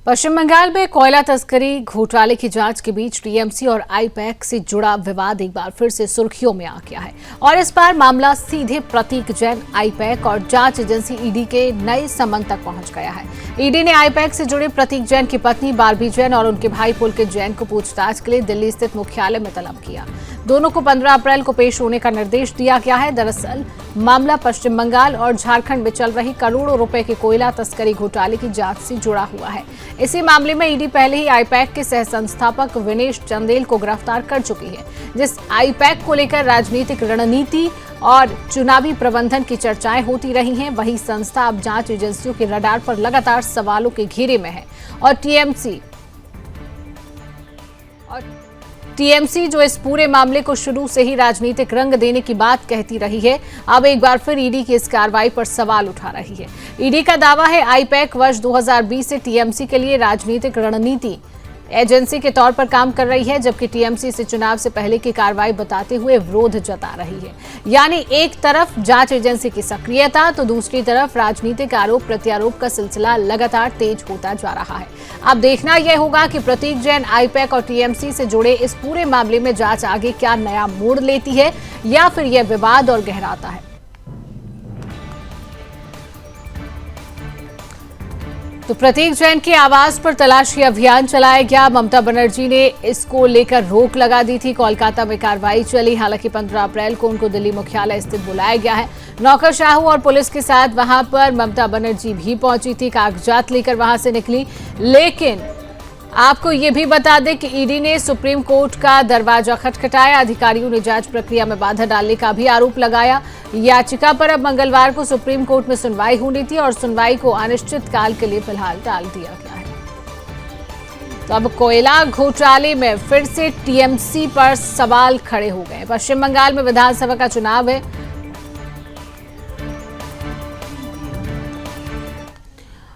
पश्चिम बंगाल में कोयला तस्करी घोटाले की जांच के बीच टीएमसी और आईपैक से जुड़ा विवाद एक बार फिर से सुर्खियों में आ गया है और इस बार मामला सीधे प्रतीक जैन, आईपैक और जांच एजेंसी ईडी के नए संबंध तक पहुंच गया है। ईडी ने आईपैक से जुड़े प्रतीक जैन की पत्नी बारबी जैन और उनके भाई पुलकित जैन को पूछताछ के लिए दिल्ली स्थित मुख्यालय में तलब किया। दोनों को 15 अप्रैल को पेश होने का निर्देश दिया गया है। दरअसल मामला पश्चिम बंगाल और झारखंड में चल रही करोड़ों रुपए के कोयला तस्करी घोटाले की जांच से जुड़ा हुआ है। इसी मामले में ईडी पहले ही आईपैक के सह संस्थापक विनेश चंदेल को गिरफ्तार कर चुकी है। जिस आईपैक को लेकर राजनीतिक रणनीति और चुनावी प्रबंधन की चर्चाएं होती रही हैं, वही संस्था अब जांच एजेंसियों के रडार पर लगातार सवालों के घेरे में है और टीएमसी जो इस पूरे मामले को शुरू से ही राजनीतिक रंग देने की बात कहती रही है, अब एक बार फिर ईडी की इस कार्रवाई पर सवाल उठा रही है। ईडी का दावा है आईपैक वर्ष 2020 से टीएमसी के लिए राजनीतिक रणनीति एजेंसी के तौर पर काम कर रही है, जबकि टीएमसी से चुनाव से पहले की कार्रवाई बताते हुए विरोध जता रही है। यानी एक तरफ जांच एजेंसी की सक्रियता तो दूसरी तरफ राजनीतिक आरोप प्रत्यारोप का सिलसिला लगातार तेज होता जा रहा है। अब देखना यह होगा कि प्रतीक जैन, आईपैक और टीएमसी से जुड़े इस पूरे मामले में जांच आगे क्या नया मोड़ लेती है या फिर यह विवाद और गहराता है। तो प्रतीक जैन के आवास पर तलाशी अभियान चलाया गया। ममता बनर्जी ने इसको लेकर रोक लगा दी थी। कोलकाता में कार्रवाई चली। हालांकि 15 अप्रैल को उनको दिल्ली मुख्यालय स्थित बुलाया गया है। नौकरशाहों और पुलिस के साथ वहां पर ममता बनर्जी भी पहुंची थी, कागजात लेकर वहां से निकली। लेकिन आपको ये भी बता दें कि ईडी ने सुप्रीम कोर्ट का दरवाजा खटखटाया। अधिकारियों ने जांच प्रक्रिया में बाधा डालने का भी आरोप लगाया। याचिका पर अब मंगलवार को सुप्रीम कोर्ट में सुनवाई होनी थी और सुनवाई को अनिश्चित काल के लिए फिलहाल टाल दिया गया है। तो अब कोयला घोटाले में फिर से टीएमसी पर सवाल खड़े हो गए। पश्चिम बंगाल में विधानसभा का चुनाव है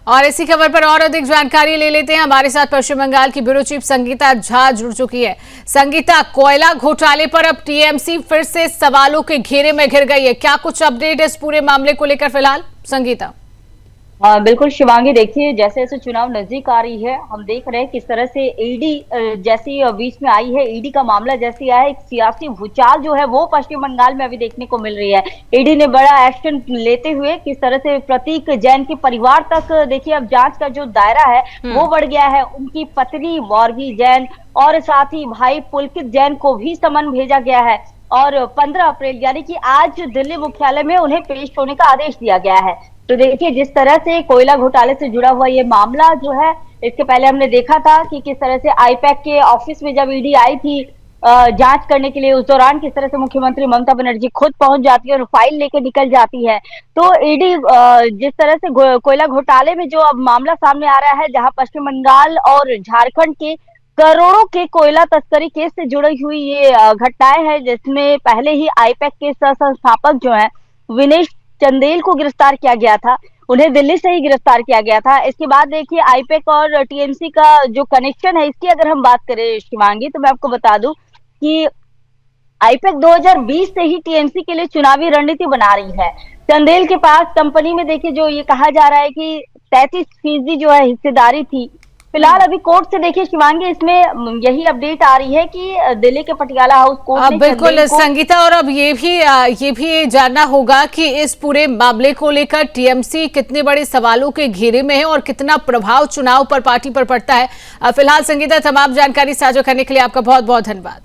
और इसी खबर पर और अधिक जानकारी ले लेते हैं। हमारे साथ पश्चिम बंगाल की ब्यूरो चीफ संगीता झा जुड़ चुकी है। संगीता, कोयला घोटाले पर अब टीएमसी फिर से सवालों के घेरे में घिर गई है। क्या कुछ अपडेट है इस पूरे मामले को लेकर फिलहाल, संगीता? बिल्कुल शिवांगी, देखिए जैसे जैसे चुनाव नजदीक आ रही है, हम देख रहे हैं किस तरह से ईडी जैसी बीच में आई है। ईडी का मामला जैसे आया, एक सियासी भूचाल जो है वो पश्चिम बंगाल में अभी देखने को मिल रही है। ईडी ने बड़ा एक्शन लेते हुए किस तरह से प्रतीक जैन के परिवार तक देखिए अब जांच का जो दायरा है वो बढ़ गया है। उनकी पत्नी बारबी जैन और साथ ही भाई पुलकित जैन को भी समन भेजा गया है और 15 अप्रैल यानी कि आज दिल्ली मुख्यालय में उन्हें पेश होने का आदेश दिया गया है। तो देखिए जिस तरह से कोयला घोटाले से जुड़ा हुआ ये मामला जो है, इसके पहले हमने देखा था कि किस तरह से आईपैक के ऑफिस में जब ईडी आई थी जांच करने के लिए, उस दौरान किस तरह से मुख्यमंत्री ममता बनर्जी खुद पहुंच जाती है और फाइल लेके निकल जाती है। तो ईडी जिस तरह से कोयला घोटाले में जो अब मामला सामने आ रहा है, जहां पश्चिम बंगाल और झारखंड के करोड़ों के कोयला तस्करी केस से जुड़ी हुई ये घटनाएं हैं, जिसमें पहले ही आईपैक के सह संस्थापक जो है विनेश चंदेल को गिरफ्तार किया गया था। उन्हें दिल्ली से ही गिरफ्तार किया गया था। इसके बाद देखिए आईपैक और टीएमसी का जो कनेक्शन है, इसकी अगर हम बात करें शिवांगी, तो मैं आपको बता दूं कि आईपैक 2020 से ही टीएमसी के लिए चुनावी रणनीति बना रही है। चंदेल के पास कंपनी में देखिए जो ये कहा जा रहा है कि 33% जो है हिस्सेदारी थी। फिलहाल अभी कोर्ट से देखिए शिवांगी, इसमें यही अपडेट आ रही है कि दिल्ली के पटियाला हाउस कोर्ट ने बिल्कुल संगीता, और अब ये भी जानना होगा कि इस पूरे मामले को लेकर टीएमसी कितने बड़े सवालों के घेरे में है और कितना प्रभाव चुनाव पर पार्टी पर पड़ता है। फिलहाल संगीता, तमाम जानकारी साझा करने के लिए आपका बहुत बहुत धन्यवाद।